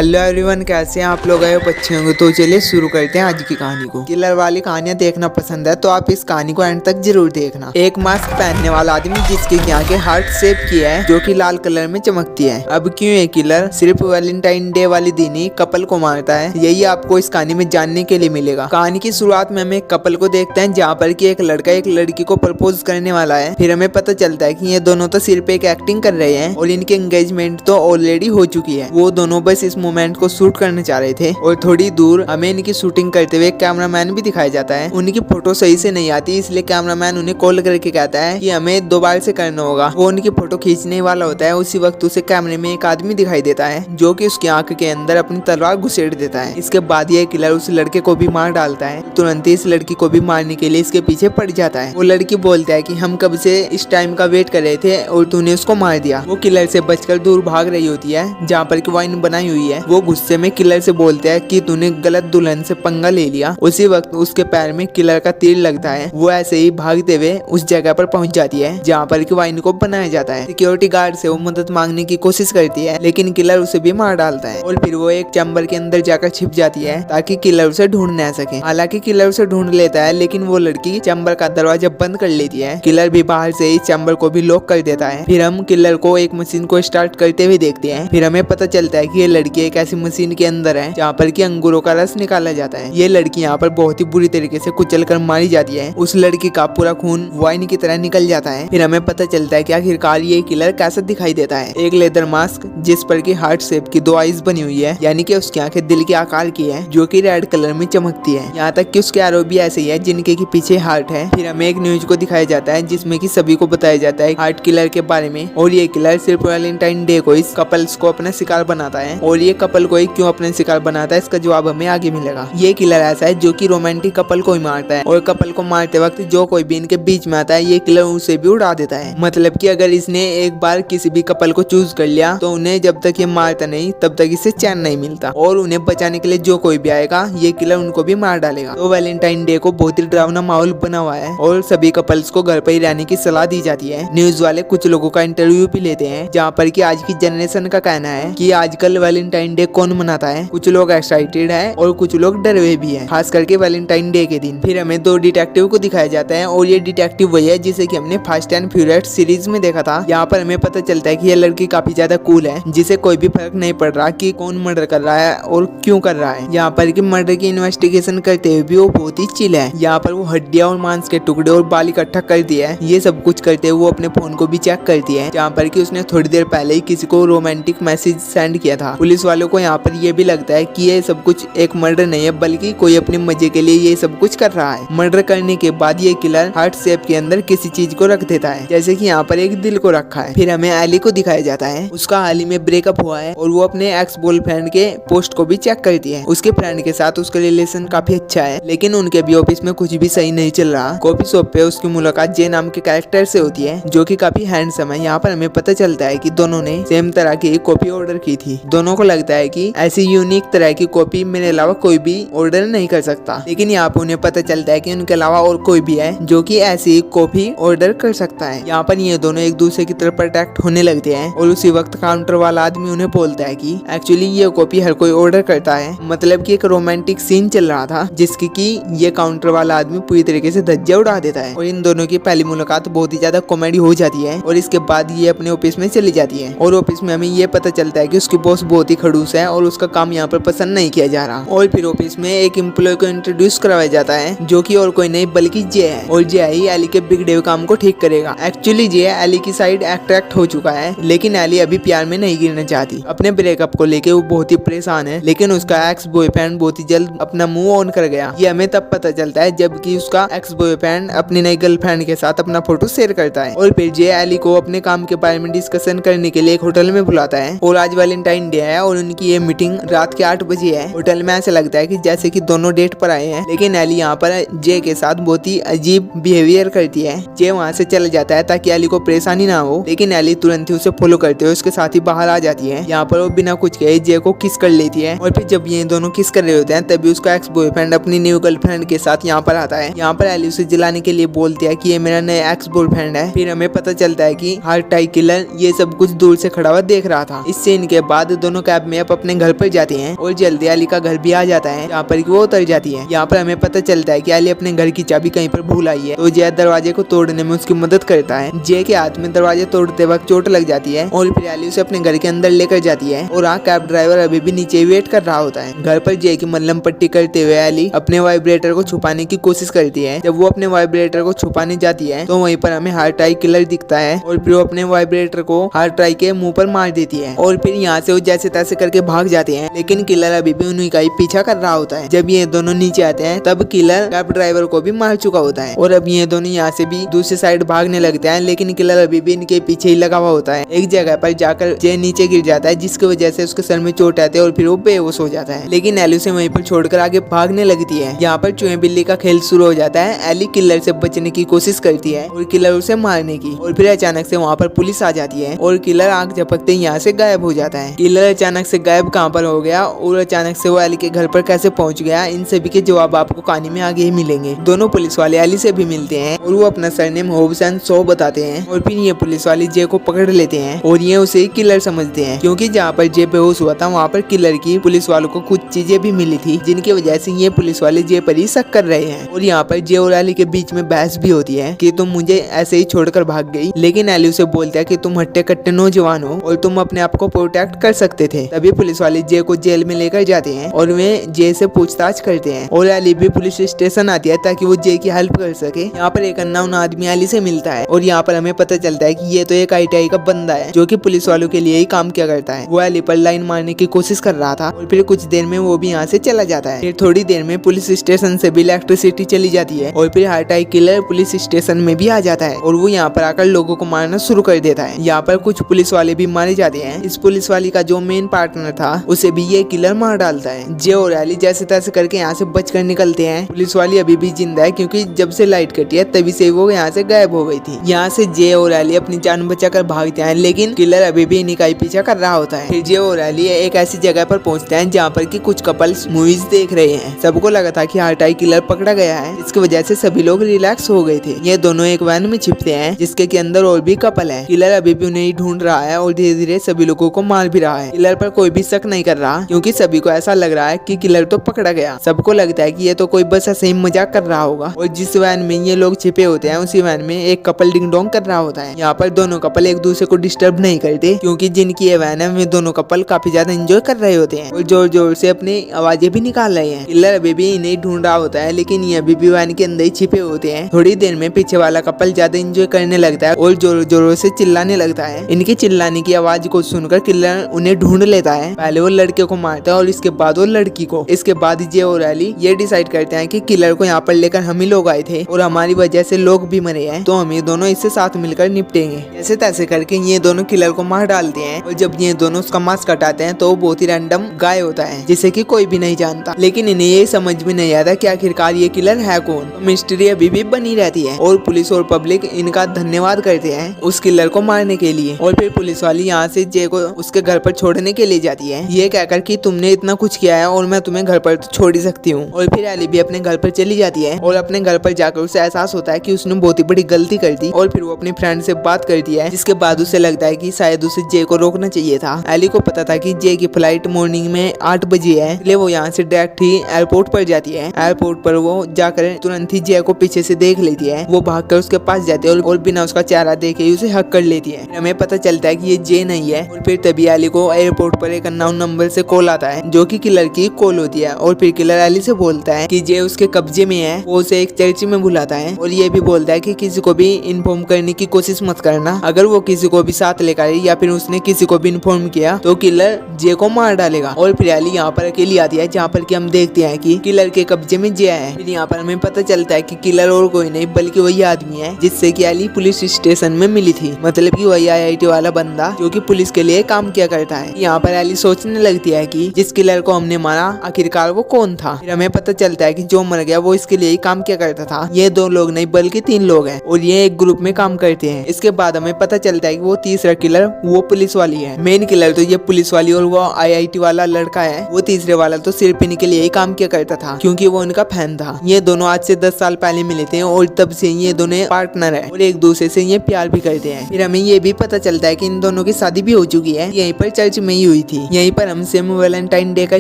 Hello everyone, कैसे हैं आप लोग? आए हो अच्छे होंगे। तो चलिए शुरू करते हैं आज की कहानी को। किलर वाली कहानियां देखना पसंद है तो आप इस कहानी को एंड तक जरूर देखना। एक मास्क पहनने वाला आदमी जिसकी आंखें हार्ट शेप की है जो कि लाल कलर में चमकती है। अब क्यों ये किलर सिर्फ वैलेंटाइन डे वाली दिन ही कपल को मारता है, यही आपको इस कहानी में जानने के लिए मिलेगा। कहानी की शुरुआत में हम एक कपल को देखते हैं जहाँ पर की एक लड़का एक लड़की को प्रपोज करने वाला है। फिर हमें पता चलता है कि ये दोनों तो सिर्फ एक एक्टिंग कर रहे हैं और इनकी एंगेजमेंट तो ऑलरेडी हो चुकी है। वो दोनों बस इस मोमेंट को शूट करने चाह रहे थे। और थोड़ी दूर हमें इनकी शूटिंग करते हुए कैमरामैन भी दिखाया जाता है। उनकी फोटो सही से नहीं आती, इसलिए कैमरामैन उन्हें कॉल करके कहता है कि हमें दोबारा से करना होगा। वो उनकी फोटो खींचने वाला होता है, उसी वक्त उसे कैमरे में एक आदमी दिखाई देता है जो कि उसकी आंख के अंदर अपनी तलवार घुसेड़ देता है। इसके बाद ये किलर उस लड़के को भी मार डालता है। तुरंत ही इस लड़की को भी मारने के लिए इसके पीछे पड़ जाता है। वो लड़की बोलता है कि हम कब से इस टाइम का वेट कर रहे थे और तूने उसको मार दिया। वो किलर से बचकर दूर भाग रही होती है जहाँ पर की वाइन बनाई हुई है। वो गुस्से में किलर से बोलते हैं कि तूने गलत दुल्हन से पंगा ले लिया। उसी वक्त उसके पैर में किलर का तीर लगता है। वो ऐसे ही भागते हुए उस जगह पर पहुंच जाती है जहाँ पर की वाइन को बनाया जाता है। सिक्योरिटी गार्ड से वो मदद मांगने की कोशिश करती है लेकिन किलर उसे भी मार डालता है और फिर वो एक चैम्बर के अंदर जाकर छिप जाती है ताकि किलर उसे ढूंढ न सके। हालांकि किलर उसे ढूंढ लेता है लेकिन वो लड़की चैम्बर का दरवाजा बंद कर लेती है। किलर भी बाहर से इस चैम्बर को भी लॉक कर देता है। फिर हम किलर को एक मशीन को स्टार्ट करते हुए देखते हैं। फिर हमें पता चलता है कि ये लड़की एक ऐसी मशीन के अंदर है जहाँ पर कि अंगूरों का रस निकाला जाता है। ये लड़की यहाँ पर बहुत ही बुरी तरीके से कुचल कर मारी जाती है। उस लड़की का पूरा खून वाइन की तरह निकल जाता है। फिर हमें पता चलता है कि आखिरकार ये किलर कैसा दिखाई देता है। एक लेदर मास्क जिस पर की हार्ट शेप की 2 आईज बनी हुई है, यानी कि उसकी आंखें दिल के आकार की है जो कि रेड कलर में चमकती है। यहाँ तक कि उसके एरो भी ऐसे ही है जिनके की पीछे हार्ट है। फिर हमें एक न्यूज को दिखाया जाता है जिसमें कि सभी को बताया जाता है हार्ट किलर के बारे में। और ये किलर सिर्फ वैलेंटाइन डे को इस कपल्स को अपना शिकार बनाता है। और ये कपल को क्यों अपने शिकार बनाता है इसका जवाब हमें आगे मिलेगा। ये किलर ऐसा है जो कि रोमांटिक कपल को ही मारता है और कपल को मारते वक्त जो कोई भी इनके बीच में आता है ये किलर उसे भी उड़ा देता है। मतलब कि अगर इसने एक बार किसी भी कपल को चूज कर लिया तो उन्हें जब तक ये मारता नहीं तब तक इसे चैन नहीं मिलता। और उन्हें बचाने के लिए जो कोई भी आएगा ये किलर उनको भी मार डालेगा। तो वैलेंटाइन डे को बहुत ही डरावना माहौल बना हुआ है और सभी कपल्स को घर पर ही रहने की सलाह दी जाती है। न्यूज वाले कुछ लोगों का इंटरव्यू भी लेते हैं जहाँ पर की आज की जनरेशन का कहना है कि आजकल वैलेंटाइन डे कौन मनाता है। कुछ लोग एक्साइटेड है और कुछ लोग डरे हुए भी हैं, खास करके वैलेंटाइन डे के दिन। फिर हमें 2 डिटेक्टिव को दिखाया जाता है और ये डिटेक्टिव वही है जिसे कि हमने फास्ट एंड फ्यूरियस सीरीज में देखा था। यहाँ पर हमें पता चलता है कि ये लड़की काफी ज्यादा कूल है जिसे कोई भी फर्क नहीं पड़ रहा कि कौन मर्डर कर रहा है और क्यों कर रहा है। यहाँ पर कि मर्डर की इन्वेस्टिगेशन करते हुए भी वो बहुत ही चिल है। यहाँ पर वो हड्डियां और मांस के टुकड़े और बाल इकट्ठा कर दिया है। ये सब कुछ करते हुए वो अपने फोन को भी चेक करती है जहाँ पर कि उसने थोड़ी देर पहले ही किसी को रोमांटिक मैसेज सेंड किया था। पुलिस वालों को यहाँ पर ये भी लगता है कि ये सब कुछ एक मर्डर नहीं है बल्कि कोई अपने मजे के लिए ये सब कुछ कर रहा है। मर्डर करने के बाद ये किलर हार्ट शेप के अंदर किसी चीज को रख देता है, जैसे कि यहाँ पर एक दिल को रखा है। फिर हमें एली को दिखाया जाता है। उसका हाल ही में ब्रेकअप हुआ है और वो अपने एक्स बॉयफ्रेंड के पोस्ट को भी चेक करती है। उसके फ्रेंड के साथ उसका रिलेशन काफी अच्छा है लेकिन उनके भी ऑफिस में कुछ भी सही नहीं चल रहा। कॉफी शॉप पे उसकी मुलाकात जे नाम के कैरेक्टर से होती है जो कि काफी हैंडसम है। यहाँ पर हमें पता चलता है कि दोनों ने सेम तरह की कॉफी ऑर्डर की थी। दोनों को लगता है कि ऐसी यूनिक तरह की कॉफी मेरे अलावा कोई भी ऑर्डर नहीं कर सकता, लेकिन यहाँ पर उन्हें पता चलता है कि उनके अलावा और कोई भी है जो कि ऐसी कॉफी ऑर्डर कर सकता है। यहाँ पर ये दोनों एक दूसरे की तरफ अट्रैक्ट होने लगते हैं और उसी वक्त काउंटर वाला आदमी उन्हें बोलता है कि एक्चुअली ये कॉफी हर कोई ऑर्डर करता है। मतलब कि एक रोमांटिक सीन चल रहा था जिसकी कि ये काउंटर वाला आदमी पूरी तरीके से धज्जियां उड़ा देता है और इन दोनों की पहली मुलाकात बहुत ही ज्यादा कॉमेडी हो जाती है। और इसके बाद ये अपने ऑफिस में चली जाती है और ऑफिस में हमें ये पता चलता है कि उसकी बॉस बहुत ही खड़ूस है और उसका काम यहाँ पर पसंद नहीं किया जा रहा। और फिर ऑफिस में एक एम्प्लॉय को इंट्रोड्यूस करवाया जाता है जो कि और कोई नहीं बल्कि जे है और जे ही एली के बिगड़े हुए काम को ठीक करेगा। एक्चुअली जे एली की साइड अट्रैक्ट हो चुका है लेकिन एली अभी प्यार में नहीं गिरना चाहती। अपने ब्रेकअप को लेके वो बहुत ही परेशान है लेकिन उसका एक्स बॉयफ्रेंड बहुत ही जल्द अपना मुंह ऑन कर गया। ये हमें तब पता चलता है जबकि उसका एक्स बॉयफ्रेंड अपनी नई गर्लफ्रेंड के साथ अपना फोटो शेयर करता है। और फिर जे एली को अपने काम के बारे में डिस्कशन करने के लिए एक होटल में बुलाता है और आज वैलेंटाइन डे है और उनकी ये मीटिंग रात के 8 बजे है। होटल में ऐसा लगता है कि जैसे कि दोनों डेट पर आए हैं लेकिन एली यहाँ पर जे के साथ बहुत ही अजीब बिहेवियर करती है। जे वहाँ से चला जाता है ताकि एली को परेशानी ना हो लेकिन एली तुरंत ही उसे फॉलो करते हुए उसके साथ ही बाहर आ जाती है। यहाँ पर वो बिना कुछ कहे जे को किस कर लेती है और फिर जब ये दोनों किस कर रहे होते हैं तभी उसका एक्स बॉयफ्रेंड अपनी न्यू गर्लफ्रेंड के साथ यहाँ पर आता है। यहाँ पर एली उसे जलाने के लिए बोलती है कि ये मेरा नया एक्स बॉयफ्रेंड है। फिर हमें पता चलता है कि हार्ट टाई किलर ये सब कुछ दूर से खड़ा हुआ देख रहा था। इस सीन के बाद दोनों कैब में अपने घर पर जाते हैं और जल्दी अली का घर भी आ जाता है जहाँ पर वो उतर जाती है। यहाँ पर हमें पता चलता है कि अली अपने घर की चाबी कहीं पर भूल आई है, तो जय दरवाजे को तोड़ने में उसकी मदद करता है। जय के हाथ में दरवाजे तोड़ते वक्त चोट लग जाती है और फिर अली उसे अपने घर के अंदर लेकर जाती है और कैब ड्राइवर अभी भी नीचे वेट कर रहा होता है। घर पर जय की मल्लम पट्टी करते हुए अली अपने वाइब्रेटर को छुपाने की कोशिश करती है। जब वो अपने वाइब्रेटर को छुपाने जाती है तो वहीं पर हमें हार्ट ट्राई किलर दिखता है और फिर वो अपने वाइब्रेटर को हार्ट ट्राई के मुंह पर मार देती है और फिर यहाँ से वो जैसे तैसे करके भाग जाते हैं, लेकिन किलर अभी भी उन्हीं का ही पीछा कर रहा होता है। जब ये दोनों नीचे आते हैं तब किलर कैब ड्राइवर को भी मार चुका होता है और अब ये दोनों यहाँ से भी दूसरी साइड भागने लगते हैं, लेकिन किलर अभी भी इनके पीछे ही लगा हुआ होता है। एक जगह पर जाकर जय नीचे गिर जाता है जिसकी वजह से उसके सर में चोट आती है और फिर वो बेहोश हो जाता है, लेकिन एली उसे वहीं पर छोड़कर आगे भागने लगती है। यहाँ पर चूहे बिल्ली का खेल शुरू हो जाता है। एली किलर से बचने की कोशिश करती है और किलर उसे मारने की, और फिर अचानक से वहाँ पर पुलिस आ जाती है और किलर आग झपकते यहाँ से गायब हो जाता है। किलर अचानक से गायब कहाँ पर हो गया और अचानक से वो एली के घर पर कैसे पहुँच गया, इन सभी के जवाब आपको कहानी में आगे ही मिलेंगे। दोनों पुलिस वाले एली से भी मिलते हैं और वो अपना सरनेम होब्स एंड शॉ बताते हैं और फिर ये पुलिस वाले जय को पकड़ लेते हैं और ये उसे किलर समझते हैं, क्योंकि जहाँ पर जय बेहोश हुआ था वहाँ पर किलर की पुलिस वालों को कुछ चीजें भी मिली थी जिनकी वजह से ये पुलिस वाले जय पर ही शक कर रहे हैं। और यहाँ पर जय और एली के बीच में बहस भी होती है कि तुम मुझे ऐसे ही छोड़कर भाग गई, लेकिन एली उसे बोलता है कि तुम हट्टे कट्टे नौजवान हो और तुम अपने आप को प्रोटेक्ट कर सकते थे। तभी पुलिस वाले जय को जेल में लेकर जाते हैं और वे जय से पूछताछ करते हैं और एली भी पुलिस स्टेशन आती है ताकि वो जय की हेल्प कर सके। यहाँ पर एक अननोन आदमी एली से मिलता है और यहाँ पर हमें पता चलता है कि ये तो एक ITI का बंदा है जो कि पुलिस वालों के लिए ही काम किया करता है। वो एली पर लाइन मारने की कोशिश कर रहा था और फिर कुछ देर में वो भी यहाँ से चला जाता है। फिर थोड़ी देर में पुलिस स्टेशन से भी इलेक्ट्रिसिटी चली जाती है और फिर ITI किलर पुलिस स्टेशन में भी आ जाता है और वो यहाँ पर आकर लोगों को मारना शुरू कर देता है। यहाँ पर कुछ पुलिस वाले भी मारे जाते हैं। इस पुलिस वाली का जो मेन पार्टनर था उसे भी ये किलर मार डालता है। जय और एली जैसे तैसे करके यहाँ से बचकर निकलते हैं। पुलिस वाली अभी भी जिंदा है क्योंकि जब से लाइट कटी है तभी से वो यहाँ से गायब हो गई थी। यहाँ से जय और एली अपनी जान बचाकर भागते हैं, लेकिन किलर अभी भी इन्हीं का ही पीछा कर रहा होता है। फिर जय और एली एक ऐसी जगह पर पहुंचते हैं जहाँ पर कि कुछ कपल्स मूवीज देख रहे हैं। सबको लगा था कि ITI किलर पकड़ा गया है, इसकी वजह से सभी लोग रिलैक्स हो गए थे। ये दोनों एक वैन में छिपते हैं जिसके के अंदर और भी कपल है। किलर अभी भी उन्हें ढूंढ रहा है और धीरे धीरे सभी लोगों को मार भी रहा है। किलर पर कोई भी शक नहीं कर रहा क्योंकि सभी को ऐसा लग रहा है कि किलर तो पकड़ा गया। सबको लगता है कि ये तो कोई बस ऐसे ही मजाक कर रहा होगा और जिस वैन में ये लोग छिपे होते हैं उसी वैन में एक कपल डिंग डोंग कर रहा होता है। यहाँ पर दोनों कपल एक दूसरे को डिस्टर्ब नहीं करते क्योंकि जिनकी ये वैन है वे दोनों कपल काफी ज्यादा एंजॉय कर रहे होते हैं और जोर जोर से अपनी आवाजें भी निकाल रहे हैं। किलर अभी भी इन्हें ढूंढ रहा होता है, लेकिन ये अभी भी वैन के अंदर ही छिपे होते हैं। थोड़ी देर में पीछे वाला कपल ज्यादा एंजॉय करने लगता है और जोर जोरों से चिल्लाने लगता है। इनकी चिल्लाने की आवाज को सुनकर किलर उन्हें ढूंढ लेता है। पहले वो लड़के को मारता है और इसके बाद वो लड़की को। इसके बाद जय और एली ये डिसाइड करते हैं कि किलर को यहाँ पर लेकर हम ही लोग आए थे और हमारी वजह से लोग भी मरे हैं, तो हम ये दोनों इससे साथ मिलकर निपटेंगे। ऐसे तैसे करके ये दोनों किलर को मार डालते हैं और जब ये दोनों उसका मास्क हटाते हैं तो वो बहुत ही रैंडम गाय होता है जिसे कि कोई भी नहीं जानता। लेकिन इन्हें ये समझ में नहीं आता कि आखिरकार ये किलर है कौन। तो मिस्ट्री अभी भी बनी रहती है और पुलिस और पब्लिक इनका धन्यवाद करते हैं उस किलर को मारने के लिए। और फिर पुलिस वाली यहाँ से जय को उसके घर पर छोड़ने के लिए जाती है, ये कहकर कि तुमने इतना कुछ किया है और मैं तुम्हें घर पर तो छोड़ ही सकती हूँ। और फिर एली भी अपने घर पर चली जाती है और अपने घर पर जाकर उसे एहसास होता है कि उसने बहुत ही बड़ी गलती कर दी और फिर वो अपनी फ्रेंड से बात करती है, जिसके बाद उसे लगता है कि शायद उसे जय को रोकना चाहिए था। एली को पता था कि जय की फ्लाइट मॉर्निंग में 8 बजे है, इसलिए वो यहाँ से डायरेक्ट ही एयरपोर्ट पर जाती है। एयरपोर्ट पर वो जाकर तुरंत ही जय को पीछे से देख लेती है। वो भागकर उसके पास जाती है और बिना उसका चेहरा देखे ही उसे हक कर लेती है। हमें पता चलता है कि ये जय नहीं है और फिर तभी एली को एयरपोर्ट पर एक अननोन नंबर से कॉल आता है जो कि किलर की कॉल होती है। और फिर किलर एली से बोलता है कि जय उसके कब्जे में है। वो उसे एक चर्च में बुलाता है और ये भी बोलता है कि किसी को भी इन्फॉर्म करने की कोशिश मत करना। अगर वो किसी को भी साथ लेकर आई या फिर उसने किसी को भी इन्फॉर्म किया तो किलर जय को मार डालेगा। और फिर एली यहाँ पर अकेली आती है जहाँ पर कि हम देखते हैं कि किलर के कब्जे में जय है। फिर यहाँ पर हमें पता चलता है कि किलर और कोई नहीं बल्कि वही आदमी है जिससे कि एली पुलिस स्टेशन में मिली थी, मतलब कि वही IIT वाला बंदा जो कि पुलिस के लिए काम किया करता है। यहाँ पर एली सोचने लगती है कि जिस किलर को हमने मारा आखिरकार वो कौन था। फिर हमें पता चलता है कि जो मर गया वो इसके लिए ही काम किया करता था। ये 2 लोग नहीं बल्कि 3 लोग हैं और ये एक ग्रुप में काम करते हैं। इसके बाद हमें पता चलता है कि वो तीसरा किलर वो पुलिस वाली है। मेन किलर तो ये पुलिस वाली और वो IIT वाला लड़का है। वो तीसरे वाला तो सिर्फ इन्हीं के लिए ही काम किया करता था क्योंकि वो उनका फैन था। ये दोनों आज से 10 साल पहले मिले थे और तब से ये दोनों पार्टनर है और एक दूसरे से ये प्यार भी करते हैं। फिर हमें ये भी पता चलता है कि इन दोनों की शादी भी हो चुकी है, यहीं पर चर्च में ही हुई थी। यहीं पर हम सेम वैलेंटाइन डे का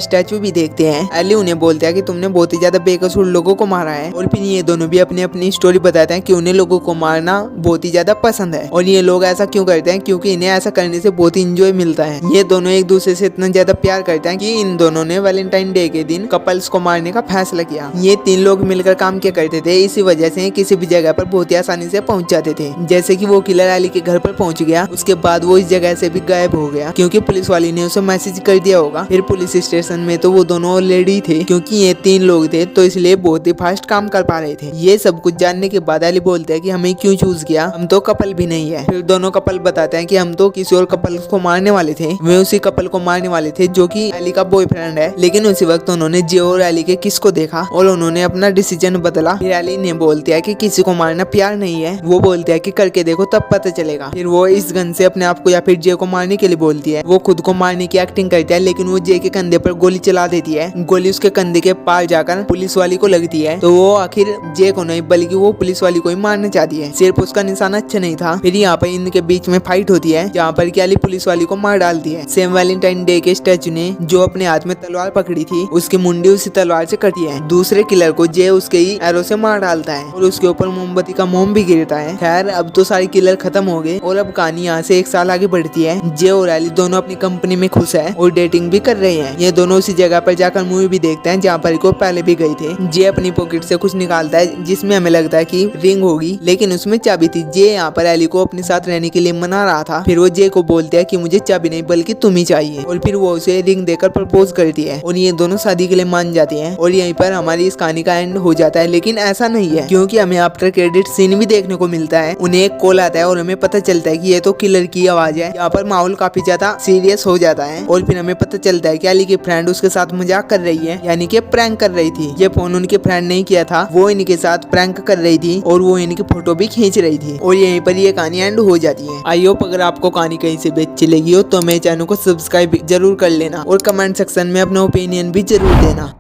स्टैचू भी देखते हैं। एली उन्हें बोलता है कि तुमने बहुत ही ज्यादा बेकसूर लोगों को मारा है और फिर ये दोनों भी अपनी अपनी स्टोरी बताते हैं कि उन्हें लोगों को मारना बहुत ही ज्यादा पसंद है और ये लोग ऐसा क्यों करते हैं क्योंकि इन्हें ऐसा करने से बहुत ही इंजॉय मिलता है। ये दोनों एक दूसरे से इतना ज्यादा प्यार करते हैं कि इन दोनों ने वैलेंटाइन डे के दिन कपल्स को मारने का फैसला किया। ये 3 लोग मिलकर काम किया करते थे, इसी वजह से किसी भी जगह पर बहुत ही आसानी से पहुंच जाते थे। जैसे कि वो किलर एली के घर पर पहुंच गया, उसके बाद वो इस जगह से भी गायब हो गया क्योंकि पुलिस वाली ने उसे मैसेज कर दिया होगा। फिर पुलिस स्टेशन में तो वो दोनों ऑलरेडी थे, क्योंकि ये 3 लोग थे तो इसलिए बहुत ही फास्ट काम कर पा रहे थे। ये सब कुछ जानने के बाद एली बोलते हैं कि हमें क्यों चूज किया, हम तो कपल भी नहीं है। फिर दोनों कपल बताते हैं कि हम तो किसी और कपल को मारने वाले थे, वे उसी कपल को मारने वाले थे जो कि एली का बॉयफ्रेंड है। लेकिन उसी वक्त उन्होंने जियो और एली के किस को देखा और उन्होंने अपना डिसीजन बदला। फिर एली ने बोलते हैं कि किसी को मारना प्यार नहीं है, वो बोलते हैं कि करके देखो तब पता चलेगा। फिर वो इस गन से अपने आप को या फिर जे को मारने के लिए बोलती है। वो खुद को मारने की एक्टिंग करती है, लेकिन वो जे के कंधे पर गोली चला देती है। गोली उसके कंधे के पार जाकर पुलिस वाली को लगती है, तो वो आखिर जे को नहीं बल्कि वो पुलिस वाली को ही मारना चाहती है। सिर्फ उसका निशाना अच्छा नहीं था। फिर यहाँ पर इनके बीच में फाइट होती है, जहाँ पर एली पुलिस वाली को मार डालती है। सेम वैलेंटाइन डे के स्टैचू ने जो अपने हाथ में तलवार पकड़ी थी, उसकी मुंडी उसी तलवार से कटी है। दूसरे किलर को जे उसके ही एरो से मार डालता है और उसके ऊपर मोमबत्ती का मोम भी गिरता है। खैर अब तो सारे किलर खत्म हो गए और अब कहानी यहाँ से 1 साल आगे बढ़ती है। जे और एली दोनों अपनी कंपनी में खुश है और डेटिंग भी कर रहे हैं। ये दोनों उसी जगह पर जाकर मूवी भी देखते हैं जहाँ पर को पहले भी गए थे। जे अपनी पॉकेट से कुछ निकालता है जिसमें हमें लगता है कि रिंग होगी, लेकिन उसमें चाबी थी। जे यहाँ पर एली को अपने साथ रहने के लिए मना रहा था। फिर वो जे को बोलते हैं कि मुझे चाबी नहीं बल्कि तुम ही चाहिए, और फिर वो उसे रिंग देकर प्रपोज करती है और ये दोनों शादी के लिए मान जाते हैं। और यहीं पर हमारी इस कहानी का एंड हो जाता है, लेकिन ऐसा नहीं है क्योंकि हमें आफ्टर क्रेडिट सीन भी देखने को मिलता है। उन्हें एक कॉल आता है और हमें पता चलता है कि ये तो किलर की आवाज है। यहाँ पर माहौल काफी ज्यादा सीरियस हो जाता है और फिर हमें पता चलता है कि एली की फ्रेंड उसके साथ मजाक कर रही है, यानी कि प्रैंक कर रही थी। ये फोन उनके फ्रेंड ने किया था, वो इनके साथ प्रैंक कर रही थी और वो इनकी फोटो भी खींच रही थी और यहीं पर ये कहानी एंड हो जाती है। आई होप अगर आपको कहानी कहीं से भी अच्छी लगी हो तो मेरे चैनल को सब्सक्राइब जरूर कर लेना और कमेंट सेक्शन में अपना ओपिनियन भी जरूर देना।